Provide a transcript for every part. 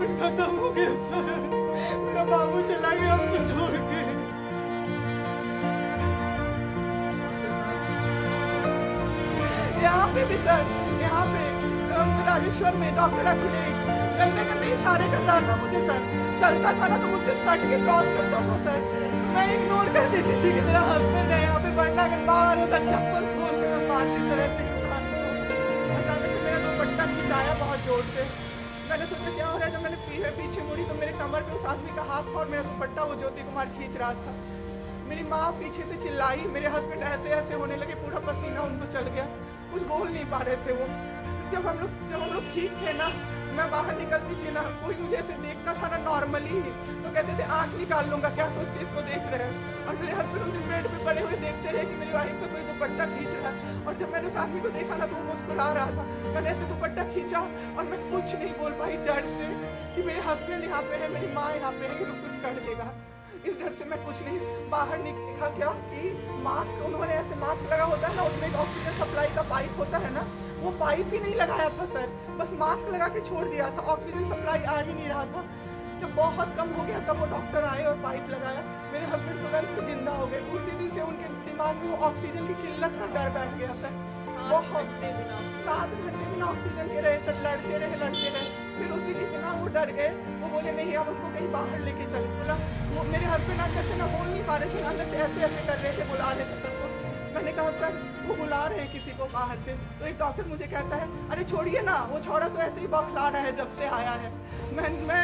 Husband खत्म हो गया सर, मेरा बाबू चला गया हमको छोड़ के। यहाँ पे भी सर, यहाँ पे राजेश्वर में डॉक्टर अखिलेश गंदे गंदे इशारे कर रहा था मुझे सर। चलता था ना तो मुझसे सट के क्रॉस करता था सर। मैं इग्नोर कर देती थी कि मेरा हस्बैंड है यहाँ पे, वरना अगर बाहर होता चप्पल खोल के मैं मारती तरह थे इंसान को। अचानक से मेरा दुपट्टा खिंचाया बहुत जोर से। मैंने सोचा क्या हो रहा है, जब मैंने पीछे मुड़ी तो मेरे कमर पे उस आदमी का हाथ था और मेरा दुपट्टा वो ज्योति कुमार खींच रहा था। मेरी माँ पीछे से चिल्लाई, मेरे हस्बैंड ऐसे ऐसे होने लगे, पूरा पसीना उनको चल गया, कुछ बोल नहीं पा रहे थे वो। जब हम लोग ठीक थे ना, मैं बाहर निकलती थी ना, कोई मुझे ऐसे देखता था ना नॉर्मली ही तो कहते थे आंख निकाल लूंगा, क्या सोच के इसको देख रहे हैं। और मेरे हस्बैंड उस दिन बेड पे पड़े हुए देखते रहे कि मेरी वाइफ का कोई दुपट्टा खींच रहा है। और जब मैंने उस आदमी को देखा ना तो वो मुस्कुरा रहा था। मैंने ऐसे दुपट्टा खींचा और मैं कुछ नहीं बोल पाई डर से कि मेरे हस्बैंड यहाँ पे है, मेरी माँ यहाँ पे है कि वो कुछ कर देगा। इस डर से मैं कुछ नहीं बाहर देखा क्या कि मास्क, उन्होंने ऐसे मास्क लगा होता है ना, उसमें एक ऑक्सीजन सप्लाई का पाइप होता है ना, वो पाइप ही नहीं लगाया था सर, बस मास्क लगा के छोड़ दिया था। ऑक्सीजन सप्लाई आ ही नहीं रहा था। जब बहुत कम हो गया तब वो डॉक्टर आए और पाइप लगाया, मेरे हस्बैंड तुरंत जिंदा हो गए। उसी दिन से उनके दिमाग में वो ऑक्सीजन की किल्लत का डर बैठ गया सर। बहुत 7 घंटे बिना ऑक्सीजन के रहे सर, लड़ते रहे। फिर उस दिन इतना वो डर गए, वो बोले नहीं अब हमको कहीं बाहर लेके चले। बोला वो मेरे हस्बैंड अंदर से ना बोल नहीं पा रहे थे, अंदर से ऐसे ऐसे कर रहे थे, बुला रहे थे सबको। मैंने कहा सर वो बुला रहे हैं किसी को बाहर से। तो एक डॉक्टर मुझे कहता है अरे छोड़िए ना, वो छोड़ा तो ऐसे ही बौखला रहा है जब से आया है। मैं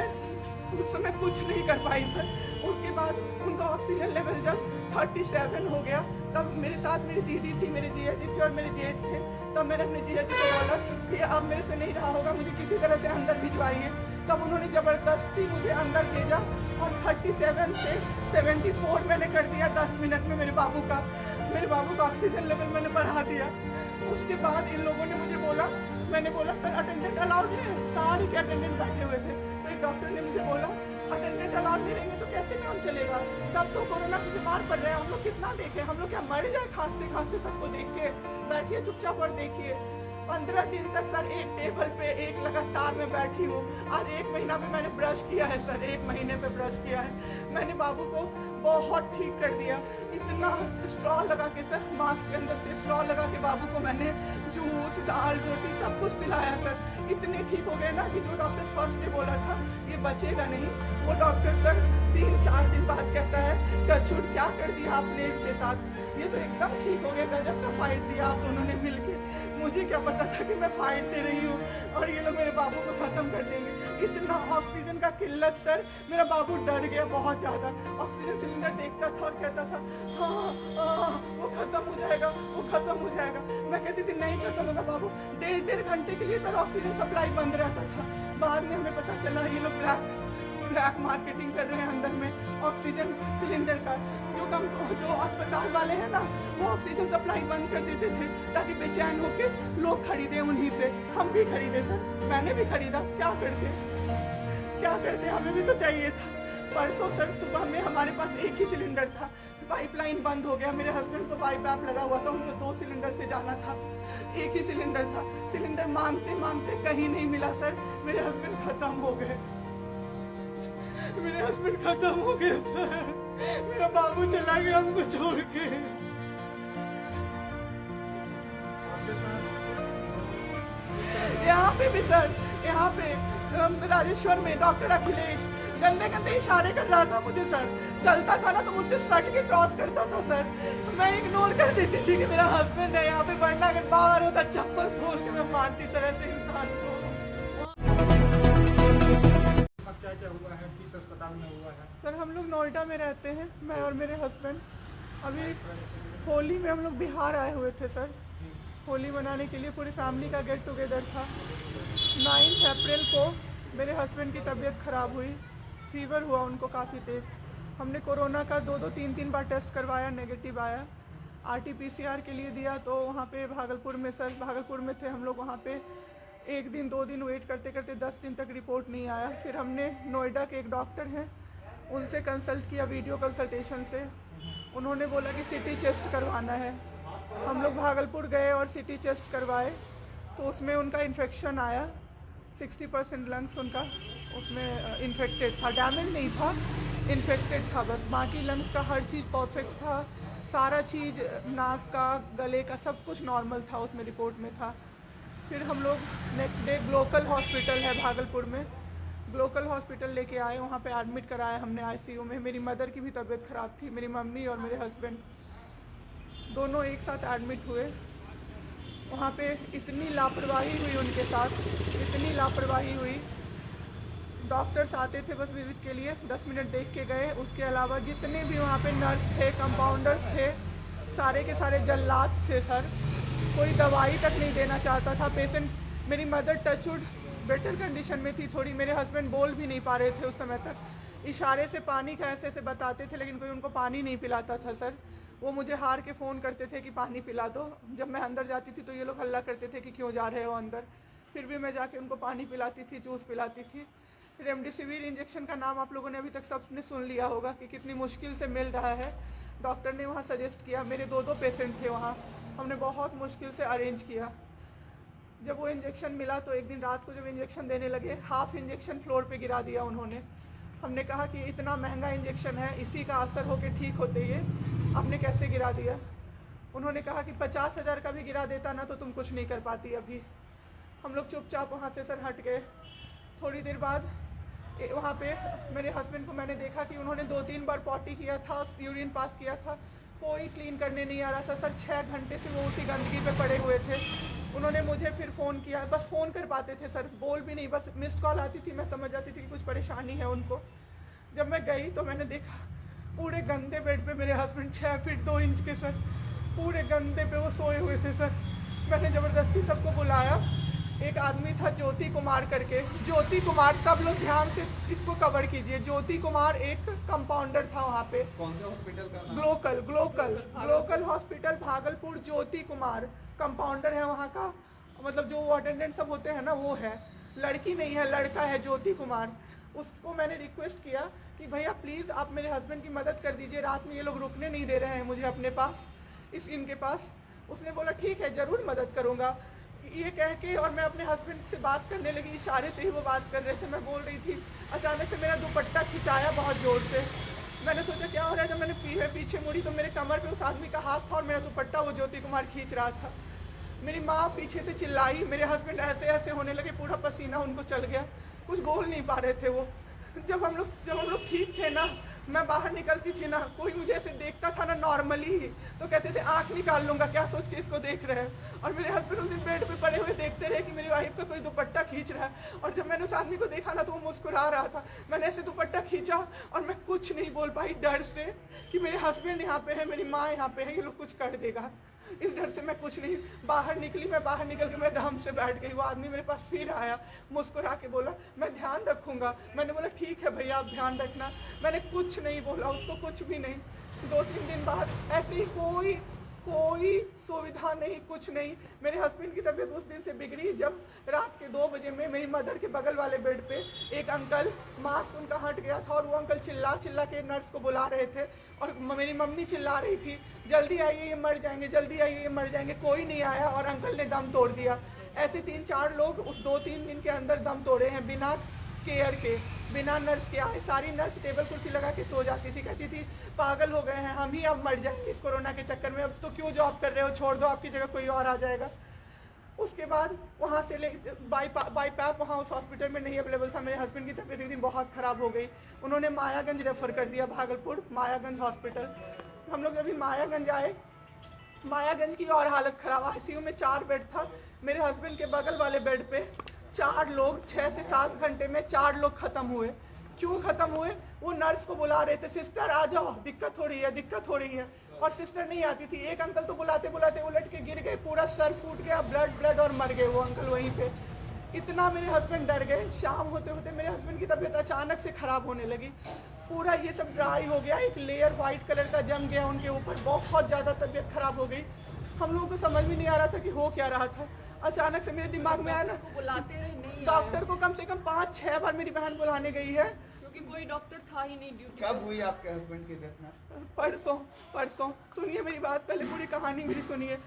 उस समय कुछ नहीं कर पाई सर। उसके बाद उनका ऑक्सीजन लेवल जब 37 हो गया तब मेरे साथ मेरी दीदी थी, मेरे जीजा जी थे और मेरे जेठ थे। तब मैंने अपने जीजा जी को बोला कि अब मेरे से नहीं रहा होगा, मुझे किसी तरह से अंदर भिजवाइए। तब उन्होंने ज़बरदस्ती मुझे अंदर भेजा और 37 से 74 मैंने कर दिया 10 मिनट में मेरे बाबू का ऑक्सीजन लेवल मैंने बढ़ा दिया। उसके बाद इन लोगों ने मुझे बोला, मैंने बोला सर अटेंडेंट अलाउड है, सारे के अटेंडेंट बैठे हुए थे। तो एक डॉक्टर ने मुझे बोला अटेंडेंट अलाउड नहीं रहेंगे तो कैसे काम चलेगा, सब तो कोरोना से बीमार पड़ रहे हैं, हम लोग कितना देखें, हम लोग क्या मर जाए खांसते खांसते सबको देख के। बैठिए चुपचाप और देखिए। 15 दिन तक सर एक टेबल पे एक लगातार में बैठी हूँ। आज 1 महीना में मैंने ब्रश किया है सर, 1 महीने पे ब्रश किया है मैंने। बाबू को बहुत ठीक कर दिया। इतना स्ट्रॉ लगा के सर, मास्क के अंदर से स्ट्रॉ लगा के बाबू को मैंने जूस दाल रोटी सब कुछ पिलाया सर। इतने ठीक हो गए ना कि जो डॉक्टर फर्स्ट डे बोला था ये बचेगा नहीं, वो डॉक्टर सर 3-4 दिन बाद कहता है टचवुड क्या कर दिया आपने इसके साथ, ये तो एकदम ठीक हो गया, गजब का फाइट दिया आप दोनों ने मिलके। मुझे क्या पता था कि मैं फाइट दे रही हूँ और ये लोग मेरे बाबू को खत्म कर देंगे। इतना ऑक्सीजन का किल्लत सर, मेरा बाबू डर गया बहुत ज्यादा। ऑक्सीजन सिलेंडर देखता था और कहता था हाँ वो खत्म हो जाएगा, वो खत्म हो जाएगा। मैं कहती थी नहीं खत्म होगा बाबू। 1.5 घंटे के लिए सर ऑक्सीजन सप्लाई बंद रहता था। बाद में हमें पता चला ये लोग ब्लैक मार्केटिंग कर रहे हैं अंदर में ऑक्सीजन सिलेंडर का। जो अस्पताल वाले हैं ना वो ऑक्सीजन सप्लाई बंद कर देते थे ताकि बेचैन होके लोग खरीदे उन्हीं से। हम भी खरीदे सर, मैंने भी खरीदा। क्या करते हमें भी तो चाहिए था। परसों सर सुबह में हमारे पास एक ही सिलेंडर था, पाइपलाइन बंद हो गया। मेरे हस्बैंड को पाइप लगा हुआ था, उनको 2 सिलेंडर से जाना था, एक ही सिलेंडर था। सिलेंडर मांगते मांगते कहीं नहीं मिला सर, मेरे हस्बैंड खत्म हो गए सर। मेरा बाबू चला गया हमको छोड़ के। यहाँ पे भी सर, यहाँ पे राजेश्वर में डॉक्टर अखिलेश गंदे गंदे इशारे कर रहा था मुझे सर। चलता था ना तो मुझसे सट के क्रॉस करता था सर। मैं इग्नोर कर देती थी कि मेरा हस्बैंड है यहाँ पे, वरना अगर बाहर होता चप्पल खोल के मैं मारती तरह से इंसान को। क्या हुआ है, किस अस्पताल में हुआ है? सर हम लोग नोएडा में रहते हैं, मैं और मेरे हस्बैंड। अभी होली में हम लोग बिहार आए हुए थे सर, होली मनाने के लिए पूरी फैमिली का गेट टुगेदर था। 9 अप्रैल को मेरे हस्बैंड की तबीयत ख़राब हुई, फीवर हुआ उनको काफ़ी तेज़। हमने कोरोना का 2-2, 3-3 बार टेस्ट करवाया, नेगेटिव आया। RT-PCR के लिए दिया तो वहाँ पे भागलपुर में थे हम लोग। वहाँ पे 1 दिन 2 दिन वेट करते करते 10 दिन तक रिपोर्ट नहीं आया। फिर हमने नोएडा के एक डॉक्टर हैं उनसे कंसल्ट किया, वीडियो कंसल्टेशन से। उन्होंने बोला कि CT चेस्ट करवाना है। हम लोग भागलपुर गए और CT चेस्ट करवाए तो उसमें उनका इन्फेक्शन आया, 60% लंग्स उसमें इन्फेक्टेड था, डैमेज नहीं था, इन्फेक्टेड था बस। बाकी लंग्स का हर चीज़ परफेक्ट था, सारा चीज़ नाक का, गले का सब कुछ नॉर्मल था, उसमें रिपोर्ट में था। फिर हम लोग नेक्स्ट डे ग्लोकल हॉस्पिटल है भागलपुर में, ग्लोकल हॉस्पिटल लेके आए, वहाँ पे एडमिट कराया हमने आईसीयू में। मेरी मदर की भी तबीयत ख़राब थी, मेरी मम्मी और मेरे हस्बैंड दोनों एक साथ एडमिट हुए। वहाँ पे इतनी लापरवाही हुई उनके साथ, इतनी लापरवाही हुई। डॉक्टर्स आते थे बस विजिट के लिए, 10 मिनट देख के गए। उसके अलावा जितने भी वहाँ पे नर्स थे, कंपाउंडर्स थे, सारे के सारे जल्लाद थे सर। कोई दवाई तक नहीं देना चाहता था पेशेंट। मेरी मदर टचवुड बेटर कंडीशन में थी थोड़ी, मेरे हस्बैंड बोल भी नहीं पा रहे थे उस समय तक। इशारे से पानी का ऐसे ऐसे बताते थे, लेकिन कोई उनको पानी नहीं पिलाता था सर। वो मुझे हार के फ़ोन करते थे कि पानी पिला दो। जब मैं अंदर जाती थी तो ये लोग हल्ला करते थे कि क्यों जा रहे हो अंदर। फिर भी मैं जाके उनको पानी पिलाती थी, जूस पिलाती थी। रेमडेसिविर इंजेक्शन का नाम आप लोगों ने अभी तक सबने सुन लिया होगा कि कितनी मुश्किल से मिल रहा है। डॉक्टर ने वहाँ सजेस्ट किया, मेरे दो पेशेंट थे वहाँ, हमने बहुत मुश्किल से अरेंज किया। जब वो इंजेक्शन मिला तो एक दिन रात को जब इंजेक्शन देने लगे, हाफ इंजेक्शन फ्लोर पे गिरा दिया उन्होंने। हमने कहा कि इतना महंगा इंजेक्शन है, इसी का असर होके ठीक होते ये आपने कैसे गिरा दिया। उन्होंने कहा कि 50,000 का भी गिरा देता ना तो तुम कुछ नहीं कर पाती अभी। हम लोग चुपचाप वहाँ से सर हट गए। थोड़ी देर बाद वहाँ पे मेरे हस्बैंड को मैंने देखा कि उन्होंने 2-3 बार पॉटी किया था, यूरिन पास किया था, कोई क्लीन करने नहीं आ रहा था सर। 6 घंटे से वो उसी गंदगी पे पड़े हुए थे। उन्होंने मुझे फिर फ़ोन किया, बस फ़ोन कर पाते थे सर, बोल भी नहीं, बस मिस्ड कॉल आती थी, मैं समझ जाती थी कि कुछ परेशानी है उनको। जब मैं गई तो मैंने देखा पूरे गंदे बेड पे मेरे हस्बैंड 6 फीट 2 इंच के सर, पूरे गंदे पे वो सोए हुए थे सर। मैंने ज़बरदस्ती सबको बुलाया। एक आदमी था ज्योति कुमार करके, ज्योति कुमार, सब लोग ध्यान से इसको कवर कीजिए। ज्योति कुमार एक कंपाउंडर था वहाँ पे। कौन से हॉस्पिटल का नाम? Glocal hospital Bhagalpur. Jyoti Kumar compounder है वहाँ का, मतलब जो अटेंडेंट सब होते हैं ना वो है, लड़की नहीं है लड़का है, ज्योति कुमार। उसको मैंने रिक्वेस्ट किया कि भैया प्लीज़ आप मेरे हस्बैंड की मदद कर दीजिए, रात में ये लोग रुकने नहीं दे रहे हैं मुझे अपने पास, इनके पास। उसने बोला ठीक है ज़रूर मदद करूँगा, ये कह के, और मैं अपने हस्बैंड से बात करने लगी, इशारे से ही वो बात कर रहे थे, मैं बोल रही थी। अचानक से मेरा दुपट्टा खिंचाया बहुत ज़ोर से। मैंने सोचा क्या हो रहा है, जब मैंने पीछे मुड़ी तो मेरे कमर पे उस आदमी का हाथ था और मेरा दुपट्टा वो ज्योति कुमार खींच रहा था। मेरी माँ पीछे से चिल्लाई, मेरे हस्बैंड ऐसे ऐसे होने लगे, पूरा पसीना उनको चल गया, कुछ बोल नहीं पा रहे थे वो। जब हम लोग ठीक थे ना, मैं बाहर निकलती थी ना, कोई मुझे ऐसे देखता था ना नॉर्मली ही तो कहते थे आंख निकाल लूंगा, क्या सोच के इसको देख रहे हैं। और मेरे हस्बैंड उस दिन बेड पे पड़े हुए देखते रहे कि मेरी वाइफ का कोई दुपट्टा खींच रहा है। और जब मैंने उस आदमी को देखा ना तो वो मुस्कुरा रहा था, मैंने ऐसे दुपट्टा खींचा और मैं कुछ नहीं बोल पाई डर से कि मेरे हस्बैंड यहाँ पे है, मेरी माँ यहाँ पे है, ये लोग कुछ कर देगा। इस डर से मैं कुछ नहीं बाहर निकली। मैं बाहर निकल के मैं दम से बैठ गई। वो आदमी मेरे पास फिर आया, मुस्कुरा के बोला मैं ध्यान रखूंगा। मैंने बोला ठीक है भैया आप ध्यान रखना। मैंने कुछ नहीं बोला उसको, कुछ भी नहीं। 2-3 दिन बाद ऐसे ही कोई सुविधा नहीं, कुछ नहीं। मेरे हस्बैंड की तबीयत उस दिन से बिगड़ी जब रात के 2 बजे में मेरी मदर के बगल वाले बेड पे एक अंकल, मास्क उनका हट गया था और वो अंकल चिल्ला चिल्ला के नर्स को बुला रहे थे और मेरी मम्मी चिल्ला रही थी जल्दी आइए ये मर जाएंगे, जल्दी आइए ये मर जाएंगे। कोई नहीं आया और अंकल ने दम तोड़ दिया। ऐसे 3-4 लोग उस 2-3 दिन के अंदर दम तोड़े हैं बिना केयर के, बिना नर्स के आए। सारी नर्स टेबल कुर्सी लगा के सो जाती थी, कहती थी पागल हो गए हैं हम ही, अब मर जाएंगे इस कोरोना के चक्कर में, अब तो क्यों जॉब कर रहे हो, छोड़ दो, आपकी जगह कोई और आ जाएगा। उसके बाद वहाँ से बाई पैप वहाँ उस हॉस्पिटल में नहीं अवेलेबल था। मेरे हस्बैंड की तबीयत एक दिन बहुत ख़राब हो गई, उन्होंने मायागंज रेफ़र कर दिया, भागलपुर मायागंज हॉस्पिटल। हम लोग अभी मायागंज आए, मायागंज की और हालत ख़राब, आईसीयू में 4 बेड था। मेरे हस्बैंड के बगल वाले बेड पे 4 लोग 6 से 7 घंटे में 4 लोग ख़त्म हुए। क्यों ख़त्म हुए? वो नर्स को बुला रहे थे, सिस्टर आ जाओ, दिक्कत हो रही है, और सिस्टर नहीं आती थी। एक अंकल तो बुलाते बुलाते उलट के गिर गए, पूरा सर फूट गया, ब्लड और मर गए वो अंकल वहीं पे। इतना मेरे हस्बैंड डर गए। शाम होते होते मेरे हस्बैंड की तबीयत अचानक से ख़राब होने लगी, पूरा ये सब ड्राई हो गया, एक लेयर वाइट कलर का जम गया उनके ऊपर, बहुत ज़्यादा तबीयत ख़राब हो गई। हम लोगों को समझ में नहीं आ रहा था कि हो क्या रहा था। अचानक से मेरे दिमाग में आया ना, बुलाते रहे नहीं, डॉक्टर को कम से कम 5-6 बार मेरी बहन बुलाने गई है, क्योंकि कोई डॉक्टर था ही नहीं ड्यूटी। कब हुई आपके हस्बैंड की डेथ? परसों। सुनिए मेरी बात, पहले पूरी कहानी मेरी सुनिए।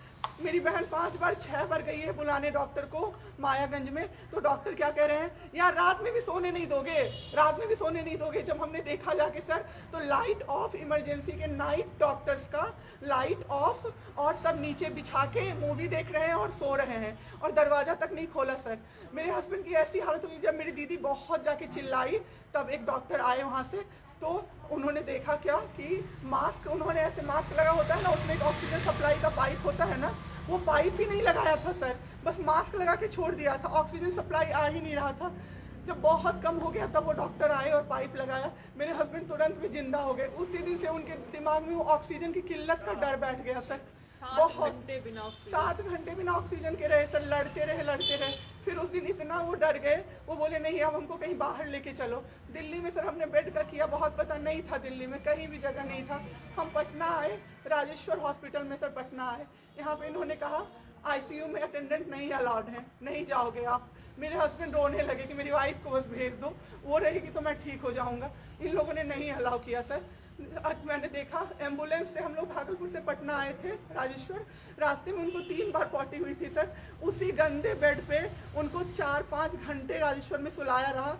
मेरी बहन 5 बार 6 बार गई है बुलाने डॉक्टर को मायागंज में, तो डॉक्टर क्या कह रहे हैं, यार रात में भी सोने नहीं दोगे, रात में भी सोने नहीं दोगे। जब हमने देखा जाके सर तो लाइट ऑफ, इमरजेंसी के नाइट डॉक्टर्स का लाइट ऑफ, और सब नीचे बिछा के मूवी देख रहे हैं और सो रहे हैं, और दरवाजा तक नहीं खोला सर। मेरे हस्बैंड की ऐसी हालत हुई, जब मेरी दीदी बहुत जाके चिल्लाई तब एक डॉक्टर आए वहाँ से, तो उन्होंने देखा क्या कि मास्क, उन्होंने ऐसे मास्क लगा होता है ना, उसमें एक ऑक्सीजन सप्लाई का पाइप होता है ना, वो पाइप ही नहीं लगाया था सर, बस मास्क लगा के छोड़ दिया था, ऑक्सीजन सप्लाई आ ही नहीं रहा था। जब बहुत कम हो गया तब वो डॉक्टर आए और पाइप लगाया, मेरे हस्बैंड तुरंत भी जिंदा हो गए। उसी दिन से उनके दिमाग में वो ऑक्सीजन की किल्लत का डर बैठ गया सर। 7 घंटे बिना ऑक्सीजन, 7 घंटे बिना ऑक्सीजन के रहे सर, लड़ते रहे। फिर उस दिन इतना वो डर गए, वो बोले नहीं अब हमको कहीं बाहर लेके चलो। दिल्ली में सर हमने बेड का किया, बहुत पता नहीं था, दिल्ली में कहीं भी जगह नहीं था। हम पटना आए, राजेश्वर हॉस्पिटल में सर पटना आए। यहाँ पे इन्होंने कहा आईसीयू में अटेंडेंट नहीं अलाउड है, नहीं जाओगे आप। मेरे हस्बैंड रोने लगे कि मेरी वाइफ को बस भेज दो, वो रहेगी तो मैं ठीक हो जाऊंगा। इन लोगों ने नहीं अलाउ किया सर। आज मैंने देखा एम्बुलेंस से हम लोग भागलपुर से पटना आए थे राजेश्वर, रास्ते में उनको 3 बार पॉटी हुई थी सर। उसी गंदे बेड पे उनको 4-5 घंटे राजेश्वर में सुलाया रहा।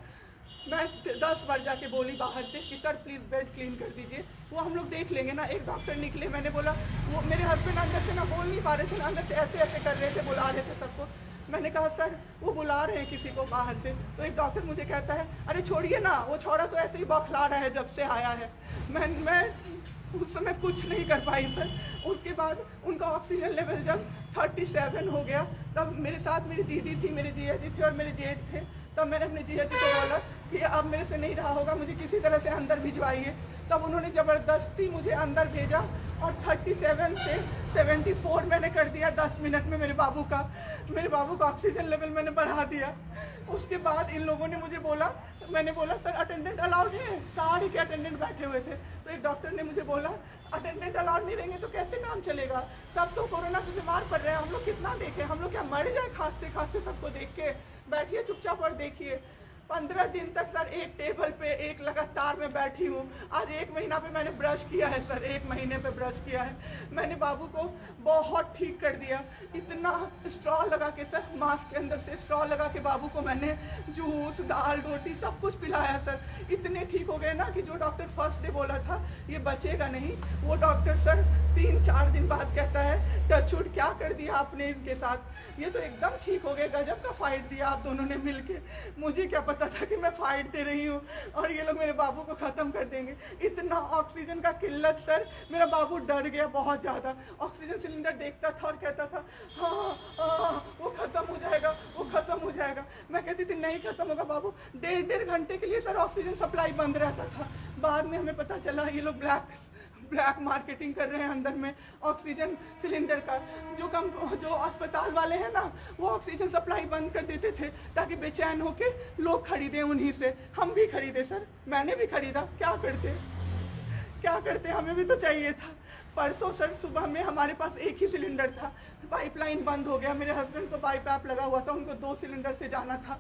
मैं 10 बार जाके बोली बाहर से कि सर प्लीज़ बेड क्लीन कर दीजिए, वो हम लोग देख लेंगे ना। एक डॉक्टर निकले, मैंने बोला, वो मेरे हस्बैंड अंदर से ना बोल नहीं पा रहे थे ना, अंदर से ऐसे ऐसे कर रहे थे, बुला रहे थे सबको। मैंने कहा सर वो बुला रहे हैं किसी को बाहर से, तो एक डॉक्टर मुझे कहता है अरे छोड़िए ना, वो छोड़ा तो ऐसे ही बौखला रहा है जब से आया है। मैं उस समय कुछ नहीं कर पाई सर। उसके बाद उनका ऑक्सीजन लेवल जब 37 हो गया, तब मेरे साथ मेरी दीदी थी, मेरे जीजा जी थे और मेरे जेठ थे। तब मैंने अपने जीजा जी को बोला कि अब मेरे से नहीं रहा होगा, मुझे किसी तरह से अंदर भिजवाइए। तब उन्होंने ज़बरदस्ती मुझे अंदर भेजा और 37 से 74 मैंने कर दिया 10 मिनट में। मेरे बाबू का ऑक्सीजन लेवल मैंने बढ़ा दिया। उसके बाद इन लोगों ने मुझे बोला, मैंने बोला सर अटेंडेंट अलाउड है, सारे के अटेंडेंट बैठे हुए थे। तो एक डॉक्टर ने मुझे बोला अटेंडेंट अलाउड नहीं रहेंगे तो कैसे काम चलेगा, सब तो कोरोना से बीमार पड़ रहे हैं, हम लोग कितना देखें, हम लोग क्या मर जाए खांसते खांसते सबको देख के। बैठिए चुपचाप और देखिए। 15 दिन तक सर एक टेबल पे एक लगातार मैं बैठी हूँ। आज 1 महीना पे मैंने ब्रश किया है सर, 1 महीने पे ब्रश किया है मैंने। बाबू को बहुत ठीक कर दिया। इतना स्ट्रॉ लगा के सर, मास्क के अंदर से स्ट्रॉ लगा के बाबू को मैंने जूस, दाल, रोटी सब कुछ पिलाया सर। इतने ठीक हो गए ना कि जो डॉक्टर फर्स्ट डे बोला था ये बचेगा नहीं, वो डॉक्टर सर 3-4 दिन बाद कहता है टचवुड क्या कर दिया आपने इनके साथ, ये तो एकदम ठीक हो गए, गजब का फाइट दिया आप दोनों ने मिलके। मुझे क्या पता था कि मैं फाइट दे रही हूँ और ये लोग मेरे बाबू को खत्म कर देंगे। इतना ऑक्सीजन का किल्लत सर, मेरा बाबू डर गया बहुत ज़्यादा। ऑक्सीजन सिलेंडर देखता था और कहता था हाँ वो खत्म हो जाएगा, वो खत्म हो जाएगा। मैं कहती थी नहीं खत्म होगा बाबू। 1.5 घंटे के लिए सर ऑक्सीजन सप्लाई बंद रहता था। बाद में हमें पता चला ये लोग ब्लैक मार्केटिंग कर रहे हैं अंदर में ऑक्सीजन सिलेंडर का। जो अस्पताल वाले हैं ना, वो ऑक्सीजन सप्लाई बंद कर देते थे ताकि बेचैन होके लोग खरीदें उन्हीं से। हम भी खरीदे सर, मैंने भी खरीदा। क्या करते हमें भी तो चाहिए था। परसों सर सुबह में हमारे पास एक ही सिलेंडर था, पाइपलाइन बंद हो गया। मेरे हस्बैंड को पाइप लगा हुआ था, उनको 2 सिलेंडर से जाना था,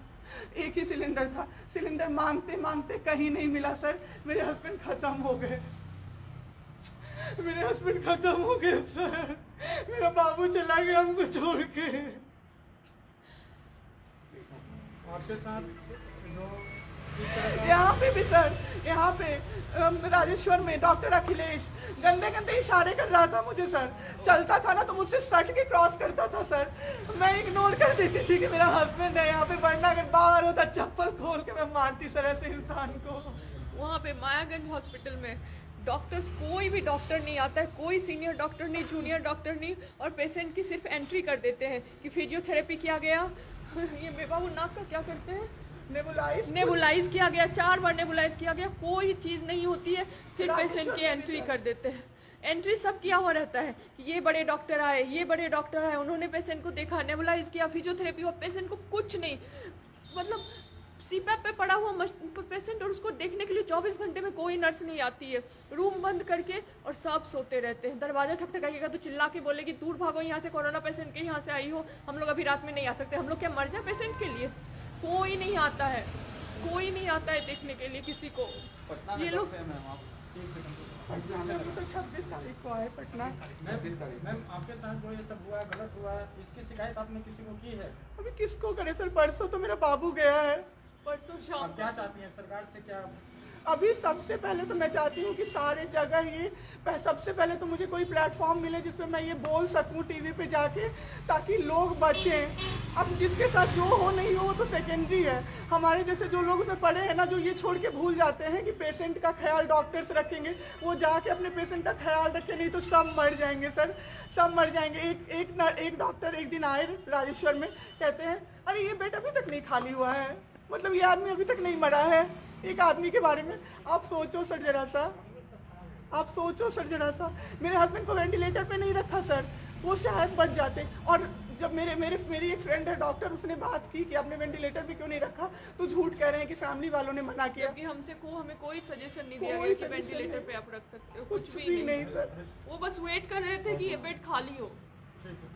एक ही सिलेंडर था। सिलेंडर मांगते मांगते कहीं नहीं मिला सर, मेरे हस्बैंड खत्म हो गए। सर, मेरा बाबू चला गया हमको छोड़ के। आपके साथ जो यहाँ पे भी सर, यहाँ पे राजेश्वर में डॉक्टर अखिलेश गंदे इशारे कर रहा था मुझे सर। चलता था ना तो मुझसे सट के क्रॉस करता था सर। मैं इग्नोर कर देती थी कि मेरा हस्बैंड है यहाँ पे, वरना अगर बाहर होता चप्पल खोल के मैं मारती सर ऐसे इंसान को। वहाँ पे मायागंज हॉस्पिटल में डॉक्टर्स, कोई भी डॉक्टर नहीं आता है, कोई सीनियर डॉक्टर नहीं, जूनियर डॉक्टर नहीं, और पेशेंट की सिर्फ एंट्री कर देते हैं कि फिजियोथेरेपी किया गया। ये बेबाबू नाक का क्या करते हैं, नेबुलाइज किया गया, 4 बार नेबुलाइज किया गया, कोई चीज़ नहीं होती है, सिर्फ पेशेंट की एंट्री कर देते हैं। एंट्री सब किया हुआ रहता है, ये बड़े डॉक्टर आए, उन्होंने पेशेंट को देखा, नेबुलाइज किया, फिजियोथेरेपी हुआ, पेशेंट को कुछ नहीं, मतलब सीपैप पे पड़ा हुआ पेशेंट, और उसको देखने के लिए 24 घंटे में कोई नर्स नहीं आती है। रूम बंद करके और सब सोते रहते हैं। दरवाजा ठकठकाइएगा तो चिल्ला के बोलेगी दूर भागो यहाँ से, कोरोना पेशेंट के यहाँ से आई हो, हम लोग अभी रात में नहीं आ सकते। हम लोग क्या मर जाए पेशेंट के लिए? कोई नहीं आता है देखने के लिए किसी को। ये लोग ठीक है हम तो 26 तारीख को आए पटना। मैम आपके साथ जो ये सब हुआ है गलत हुआ है, इसकी शिकायत आपने किसी को की है? अभी किसको करे सर, परसों तो मेरा बाबू गया है। परसों शाम आप क्या चाहती हैं सरकार से? क्या अभी सबसे पहले तो मैं चाहती हूँ कि सारे जगह ये सबसे पहले तो मुझे कोई प्लेटफॉर्म मिले जिसपे मैं ये बोल सकूँ टीवी पे जाके, ताकि लोग बचें। अब जिसके साथ जो हो नहीं हो वो तो सेकेंडरी है। हमारे जैसे जो लोग उसमें पड़े हैं ना, जो ये छोड़ के भूल जाते हैं कि पेशेंट का ख्याल डॉक्टर्स रखेंगे, वो जाके अपने पेशेंट का ख्याल रखें, नहीं तो सब मर जाएंगे सर, सब मर जाएंगे। एक डॉक्टर एक दिन आए राजेश्वर में, कहते हैं अरे ये बेड अभी तक नहीं खाली हुआ है, मतलब ये आदमी अभी तक नहीं मरा है। एक आदमी के बारे में आप सोचो सर जरा सा, आप सोचो सर जरा सा। मेरे हस्बैंड को वेंटिलेटर पे नहीं रखा सर, वो शायद बच जाते। और जब मेरी एक फ्रेंड है डॉक्टर, उसने बात की कि आपने वेंटिलेटर पे क्यों नहीं रखा, तो झूठ कह रहे हैं कि फैमिली वालों ने मना किया। क्योंकि हमें कोई सजेशन नहीं दिया गया कि वेंटिलेटर पे आप रख सकते हो, कुछ भी नहीं सर। वो बस वेट कर रहे थे कि ये बेड खाली हो। ठीक है।